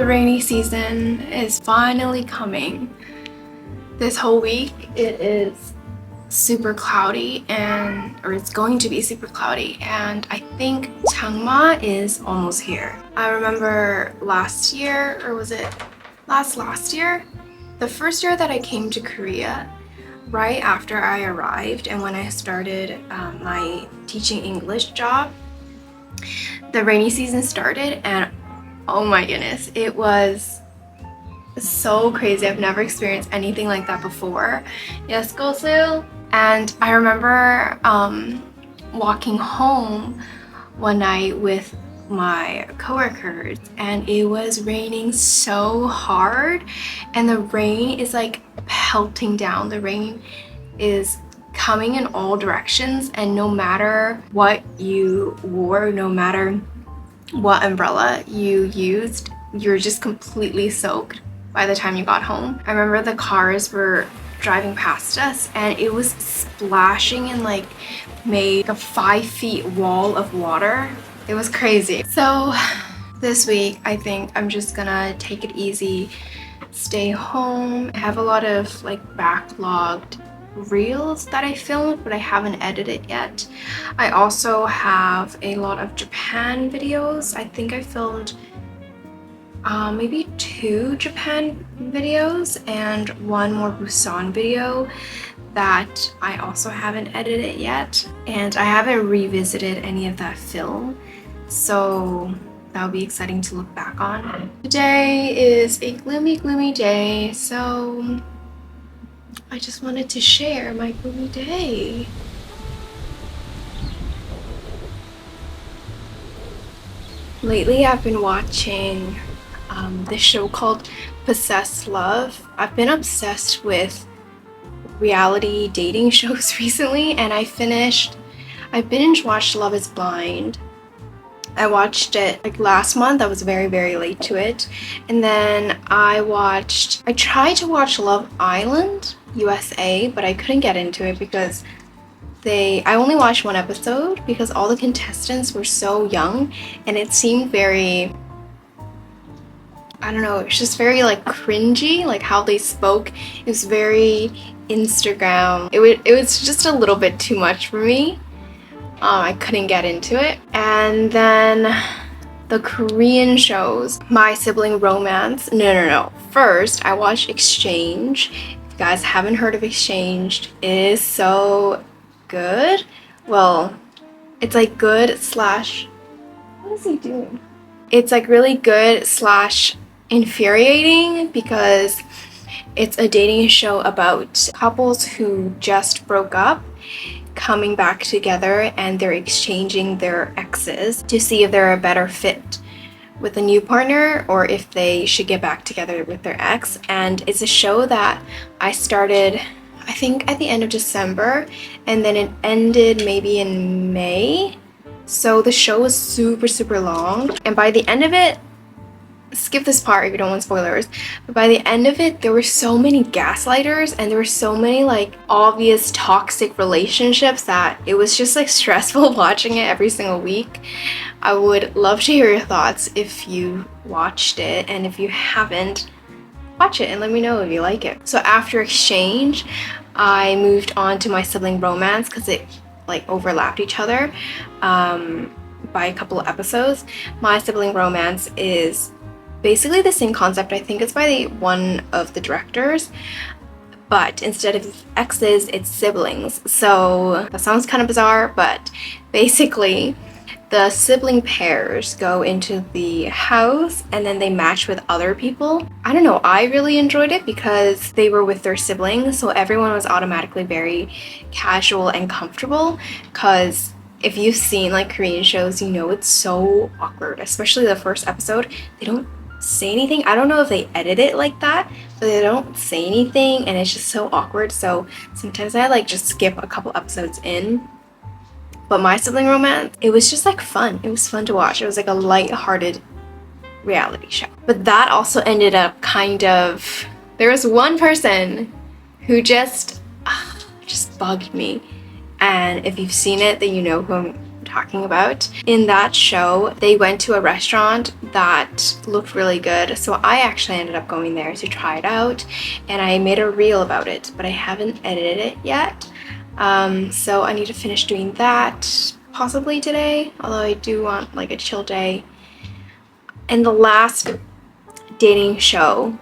The rainy season is finally coming. This whole week it is super cloudy or it's going to be super cloudy, and I think Changma is almost here. I remember last year, or was it last year? The first year that I came to Korea, right after I arrived and when I started my teaching English job, the rainy season started, and oh my goodness, it was so crazy. I've never experienced anything like that before. Yes, Gosu. And I remember walking home one night with my coworkers, and it was raining so hard, and the rain is like pelting down. The rain is coming in all directions, and no matter what you wore, no matter what umbrella you used, you're just completely soaked by the time you got home. I remember the cars were driving past us and it was splashing and like made a 5 feet wall of water. It was crazy. So this week I think I'm just gonna take it easy, stay home. I have a lot of like backlogged reels that I filmed, but I haven't edited yet. I also have a lot of Japan videos. I think I filmed maybe 2 Japan videos and 1 more Busan video that I also haven't edited yet, and I haven't revisited any of that film, so that'll be exciting to look back on. Today is a gloomy day, so I just wanted to share my gloomy day. Lately I've been watching this show called Possessed Love. I've been obsessed with reality dating shows recently, and I binge watched Love is Blind. I watched it like last month. I was very late to it. And then I tried to watch Love Island USA, but I couldn't get into it because I only watched 1 episode because all the contestants were so young, and it seemed very, I don't know, it's just very like cringy, like how they spoke. It was very Instagram. It was just a little bit too much for me. I couldn't get into it. And then the Korean shows, My Sibling Romance. No. First, I watched Exchange. If you guys haven't heard of Exchange, it is so good. Well, it's like good slash, what is he doing? It's like really good slash infuriating because it's a dating show about couples who just broke up coming back together, and they're exchanging their exes to see if they're a better fit with a new partner or if they should get back together with their ex. And it's a show that I started, I think, at the end of December, and then it ended maybe in May. So the show was super long, and by the end of it, skip this part if you don't want spoilers, but by the end of it there were so many gaslighters and there were so many like obvious toxic relationships that it was just like stressful watching it every single week. I would love to hear your thoughts if you watched it, and if you haven't, watch it and let me know if you like it. So after Exchange, I moved on to My Sibling Romance because it like overlapped each other by a couple of episodes. My Sibling Romance is basically the same concept. I think it's by one of the directors, but instead of exes, it's siblings. So that sounds kind of bizarre, but basically the sibling pairs go into the house and then they match with other people. I don't know, I really enjoyed it because they were with their siblings, so everyone was automatically very casual and comfortable, because if you've seen like Korean shows, you know it's so awkward, especially the first episode. They don't say anything. I don't know if they edit it like that, but they don't say anything and it's just so awkward. So sometimes I like just skip a couple episodes in. But My Sibling Romance, it was just like fun. It was fun to watch. It was like a light-hearted reality show. But that also ended up kind of, there was one person who just bugged me. And if you've seen it, then you know who I'm talking about. In that show, they went to a restaurant that looked really good, so I actually ended up going there to try it out, and I made a reel about it, but I haven't edited it yet. So I need to finish doing that possibly today, although I do want like a chill day. And the last dating show,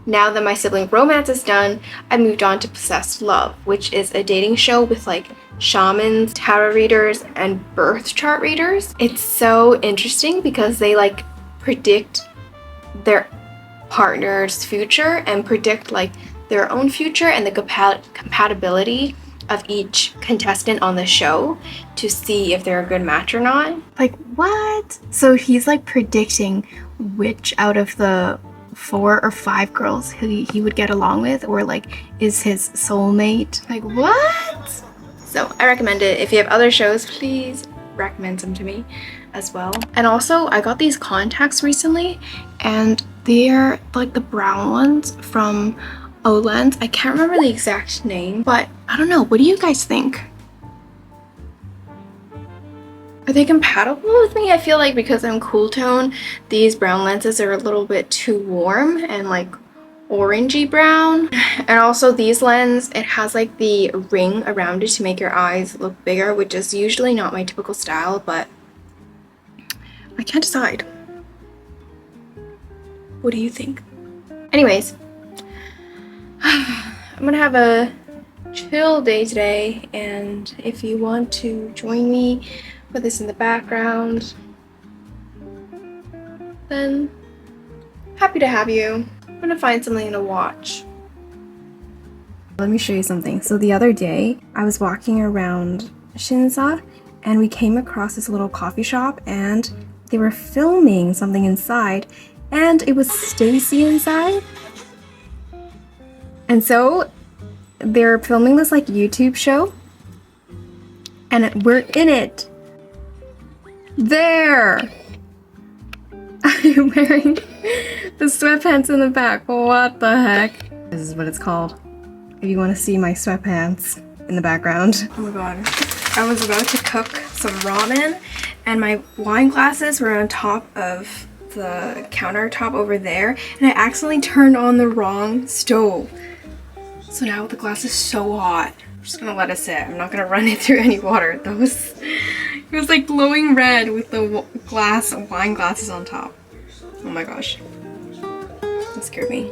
now that my sibling romance is done, I moved on to Possessed Love, which is a dating show with like shamans, tarot readers, and birth chart readers. It's so interesting because they like predict their partner's future and predict like their own future and the compatibility of each contestant on the show to see if they're a good match or not. Like, what? So he's like predicting which out of the 4 or 5 girls he would get along with, or like is his soulmate. Like, what? So I recommend it. If you have other shows, please recommend them to me as well. And also, I got these contacts recently, and they're like the brown ones from Olens. I can't remember the exact name, but I don't know. What do you guys think? Are they compatible with me? I feel like because I'm cool tone, these brown lenses are a little bit too warm and like orangey brown. And also these lens, it has like the ring around it to make your eyes look bigger, which is usually not my typical style, but I can't decide. What do you think? Anyways, I'm gonna have a chill day today, and if you want to join me, put this in the background, then happy to have you. I'm gonna find something to watch. Let me show you something. So the other day, I was walking around Shinsa, and we came across this little coffee shop, and they were filming something inside, and it was STAYC inside. And so they're filming this like YouTube show, and we're in it. There! I'm wearing the sweatpants in the back. What the heck? This is what it's called. If you want to see my sweatpants in the background. Oh my god. I was about to cook some ramen, and my wine glasses were on top of the countertop over there, and I accidentally turned on the wrong stove. So now the glass is so hot. I'm just gonna let it sit. I'm not gonna run it through any water. It was like glowing red with the wine glasses on top. Oh my gosh. That scared me.